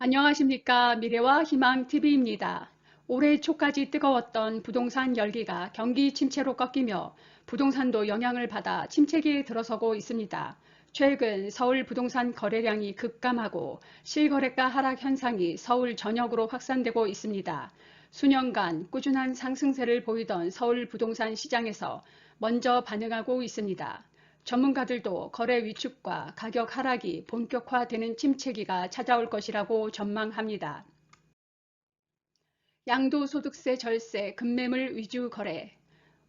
안녕하십니까. 미래와 희망 TV입니다. 올해 초까지 뜨거웠던 부동산 열기가 경기 침체로 꺾이며 부동산도 영향을 받아 침체기에 들어서고 있습니다. 최근 서울 부동산 거래량이 급감하고 실거래가 하락 현상이 서울 전역으로 확산되고 있습니다. 수년간 꾸준한 상승세를 보이던 서울 부동산 시장에서 먼저 반응하고 있습니다. 전문가들도 거래 위축과 가격 하락이 본격화되는 침체기가 찾아올 것이라고 전망합니다. 양도소득세 절세, 급매물 위주 거래.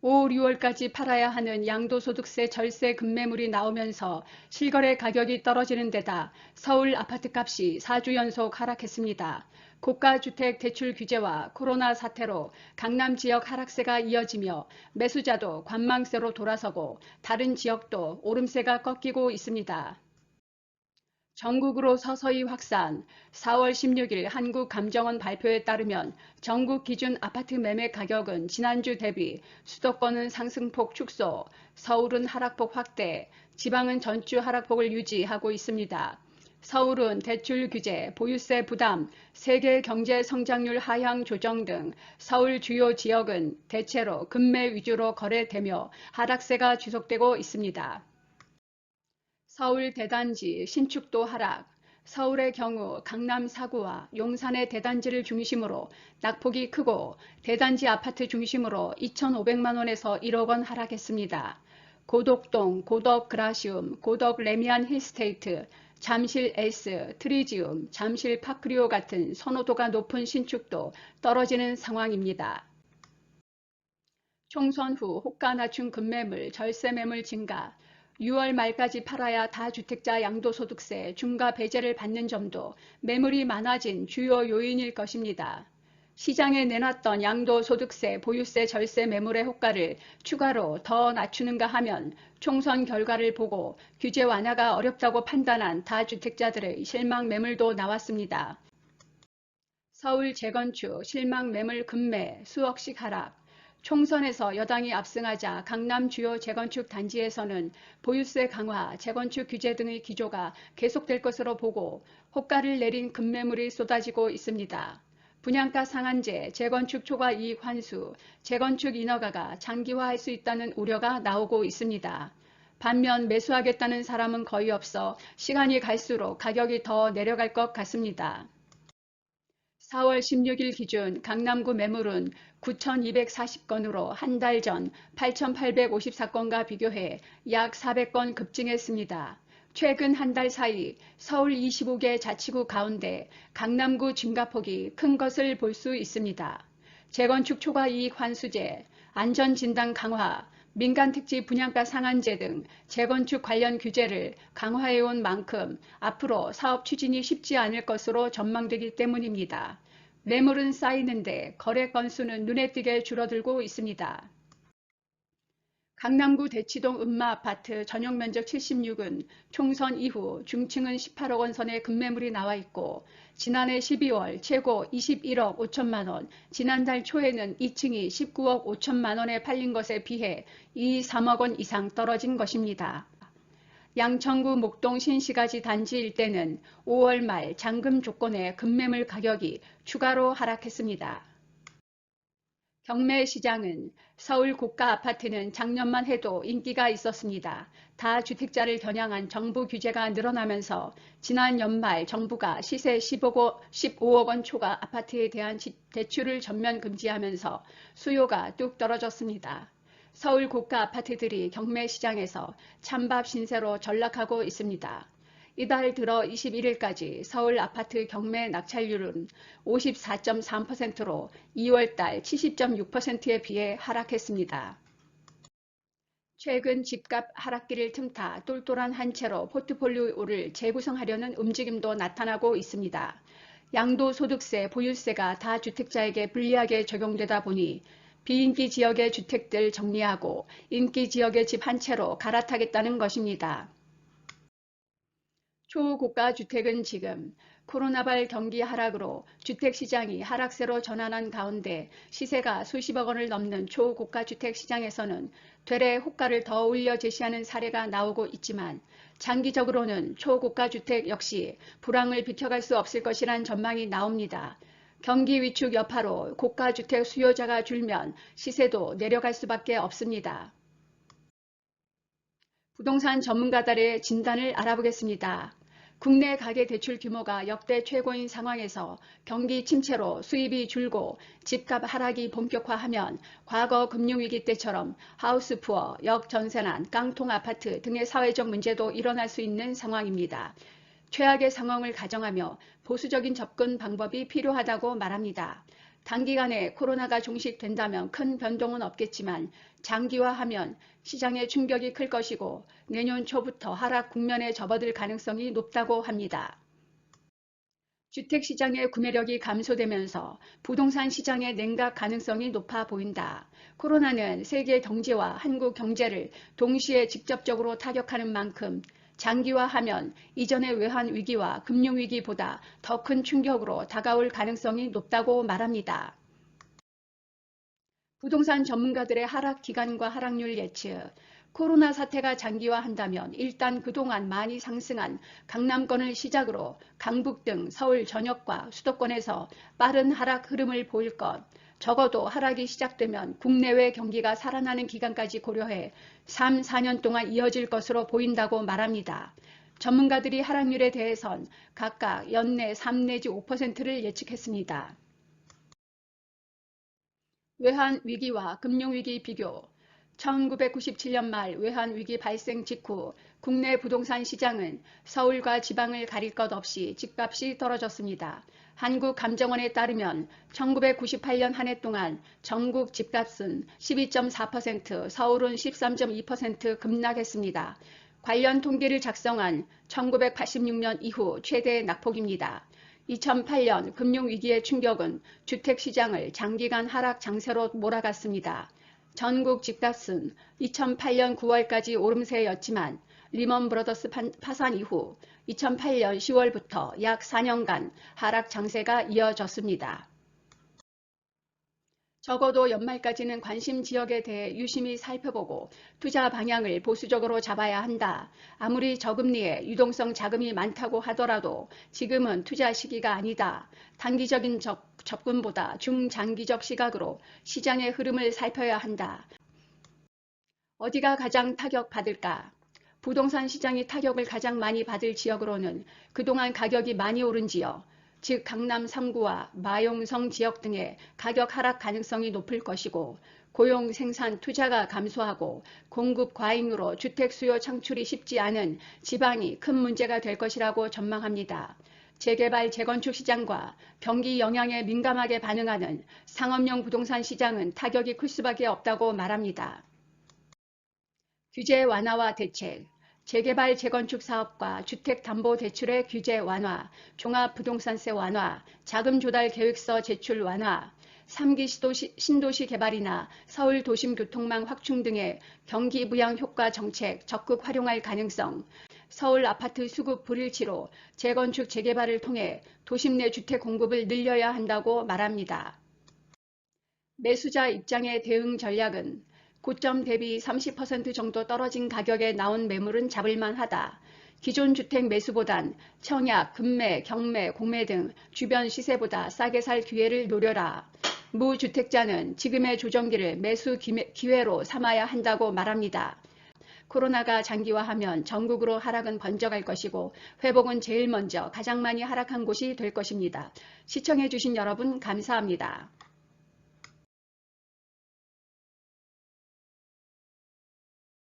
5, 6월까지 팔아야 하는 양도소득세 절세 급매물이 나오면서 실거래 가격이 떨어지는 데다 서울 아파트값이 4주 연속 하락했습니다. 고가주택 대출 규제와 코로나 사태로 강남 지역 하락세가 이어지며 매수자도 관망세로 돌아서고 다른 지역도 오름세가 꺾이고 있습니다. 전국으로 서서히 확산. 4월 16일 한국감정원 발표에 따르면 전국 기준 아파트 매매 가격은 지난주 대비 수도권은 상승폭 축소, 서울은 하락폭 확대, 지방은 전주 하락폭을 유지하고 있습니다. 서울은 대출 규제, 보유세 부담, 세계 경제 성장률 하향 조정 등 서울 주요 지역은 대체로 급매 위주로 거래되며 하락세가 지속되고 있습니다. 서울 대단지 신축도 하락. 서울의 경우 강남 4구와 용산의 대단지를 중심으로 낙폭이 크고 대단지 아파트 중심으로 2,500만 원에서 1억 원 하락했습니다. 고덕동, 고덕 그라시움, 고덕 레미안 힐스테이트, 잠실 S, 트리지움, 잠실 파크리오 같은 선호도가 높은 신축도 떨어지는 상황입니다. 총선 후 호가 낮춘 급매물, 절세 매물 증가, 6월 말까지 팔아야 다주택자 양도소득세 중과 배제를 받는 점도 매물이 많아진 주요 요인일 것입니다. 시장에 내놨던 양도소득세, 보유세, 절세 매물의 호가를 추가로 더 낮추는가 하면 총선 결과를 보고 규제 완화가 어렵다고 판단한 다주택자들의 실망 매물도 나왔습니다. 서울 재건축 실망 매물 급매 수억씩 하락. 총선에서 여당이 압승하자 강남 주요 재건축 단지에서는 보유세 강화, 재건축 규제 등의 기조가 계속될 것으로 보고 호가를 내린 급매물이 쏟아지고 있습니다. 분양가 상한제, 재건축 초과 이익 환수, 재건축 인허가가 장기화할 수 있다는 우려가 나오고 있습니다. 반면 매수하겠다는 사람은 거의 없어 시간이 갈수록 가격이 더 내려갈 것 같습니다. 4월 16일 기준 강남구 매물은 9,240건으로 한 달 전 8,854건과 비교해 약 400건 급증했습니다. 최근 한 달 사이 서울 25개 자치구 가운데 강남구 증가폭이 큰 것을 볼 수 있습니다. 재건축 초과 이익 환수제, 안전진단 강화, 민간특지 분양가 상한제 등 재건축 관련 규제를 강화해온 만큼 앞으로 사업 추진이 쉽지 않을 것으로 전망되기 때문입니다. 매물은 쌓이는데 거래 건수는 눈에 띄게 줄어들고 있습니다. 강남구 대치동 음마아파트 전용면적 76은 총선 이후 중층은 18억 원 선의 급매물이 나와 있고 지난해 12월 최고 21억 5천만 원, 지난달 초에는 2층이 19억 5천만 원에 팔린 것에 비해 3억 원 이상 떨어진 것입니다. 양천구 목동 신시가지 단지 일대는 5월 말 잔금 조건의 급매물 가격이 추가로 하락했습니다. 경매 시장은 서울 고가 아파트는 작년만 해도 인기가 있었습니다. 다주택자를 겨냥한 정부 규제가 늘어나면서 지난 연말 정부가 시세 15억 원 초과 아파트에 대한 대출을 전면 금지하면서 수요가 뚝 떨어졌습니다. 서울 고가 아파트들이 경매 시장에서 찬밥 신세로 전락하고 있습니다. 이달 들어 21일까지 서울 아파트 경매 낙찰률은 54.3%로 2월달 70.6%에 비해 하락했습니다. 최근 집값 하락기를 틈타 똘똘한 한 채로 포트폴리오를 재구성하려는 움직임도 나타나고 있습니다. 양도소득세, 보유세가 다주택자에게 불리하게 적용되다 보니 비인기 지역의 주택들 정리하고 인기 지역의 집 한 채로 갈아타겠다는 것입니다. 초고가 주택은 지금 코로나발 경기 하락으로 주택시장이 하락세로 전환한 가운데 시세가 수십억 원을 넘는 초고가 주택시장에서는 되레 호가를 더 올려 제시하는 사례가 나오고 있지만 장기적으로는 초고가 주택 역시 불황을 비켜갈 수 없을 것이란 전망이 나옵니다. 경기 위축 여파로 고가 주택 수요자가 줄면 시세도 내려갈 수밖에 없습니다. 부동산 전문가들의 진단을 알아보겠습니다. 국내 가계대출 규모가 역대 최고인 상황에서 경기 침체로 수입이 줄고 집값 하락이 본격화하면 과거 금융위기 때처럼 하우스푸어, 역전세난, 깡통 아파트 등의 사회적 문제도 일어날 수 있는 상황입니다. 최악의 상황을 가정하며 보수적인 접근 방법이 필요하다고 말합니다. 단기간에 코로나가 종식된다면 큰 변동은 없겠지만 장기화하면 시장의 충격이 클 것이고 내년 초부터 하락 국면에 접어들 가능성이 높다고 합니다. 주택시장의 구매력이 감소되면서 부동산 시장의 냉각 가능성이 높아 보인다. 코로나는 세계 경제와 한국 경제를 동시에 직접적으로 타격하는 만큼 장기화하면 이전의 외환 위기와 금융 위기보다 더 큰 충격으로 다가올 가능성이 높다고 말합니다. 부동산 전문가들의 하락 기간과 하락률 예측. 코로나 사태가 장기화한다면 일단 그동안 많이 상승한 강남권을 시작으로 강북 등 서울 전역과 수도권에서 빠른 하락 흐름을 보일 것. 적어도 하락이 시작되면 국내외 경기가 살아나는 기간까지 고려해 3, 4년 동안 이어질 것으로 보인다고 말합니다. 전문가들이 하락률에 대해선 각각 연내 3 내지 5%를 예측했습니다. 외환 위기와 금융위기 비교. 1997년 말 외환위기 발생 직후 국내 부동산 시장은 서울과 지방을 가릴 것 없이 집값이 떨어졌습니다. 한국감정원에 따르면 1998년 한 해 동안 전국 집값은 12.4%, 서울은 13.2% 급락했습니다. 관련 통계를 작성한 1986년 이후 최대 낙폭입니다. 2008년 금융위기의 충격은 주택시장을 장기간 하락 장세로 몰아갔습니다. 전국 집값은 2008년 9월까지 오름세였지만 리먼 브러더스 파산 이후 2008년 10월부터 약 4년간 하락 장세가 이어졌습니다. 적어도 연말까지는 관심 지역에 대해 유심히 살펴보고 투자 방향을 보수적으로 잡아야 한다. 아무리 저금리에 유동성 자금이 많다고 하더라도 지금은 투자 시기가 아니다. 단기적인 접근보다 중장기적 시각으로 시장의 흐름을 살펴야 한다. 어디가 가장 타격받을까? 부동산 시장이 타격을 가장 많이 받을 지역으로는 그동안 가격이 많이 오른 지역, 즉 강남 3구와 마용성 지역 등의 가격 하락 가능성이 높을 것이고 고용, 생산, 투자가 감소하고 공급 과잉으로 주택 수요 창출이 쉽지 않은 지방이 큰 문제가 될 것이라고 전망합니다. 재개발, 재건축 시장과 경기 영향에 민감하게 반응하는 상업용 부동산 시장은 타격이 클 수밖에 없다고 말합니다. 규제 완화와 대책. 재개발 재건축 사업과 주택담보대출의 규제 완화, 종합부동산세 완화, 자금 조달 계획서 제출 완화, 3기 신도시 개발이나 서울 도심 교통망 확충 등의 경기 부양 효과 정책 적극 활용할 가능성, 서울 아파트 수급 불일치로 재건축 재개발을 통해 도심 내 주택 공급을 늘려야 한다고 말합니다. 매수자 입장의 대응 전략은 고점 대비 30% 정도 떨어진 가격에 나온 매물은 잡을만하다. 기존 주택 매수보단 청약, 급매, 경매, 공매 등 주변 시세보다 싸게 살 기회를 노려라. 무주택자는 지금의 조정기를 매수 기회로 삼아야 한다고 말합니다. 코로나가 장기화하면 전국으로 하락은 번져갈 것이고 회복은 제일 먼저 가장 많이 하락한 곳이 될 것입니다. 시청해주신 여러분 감사합니다.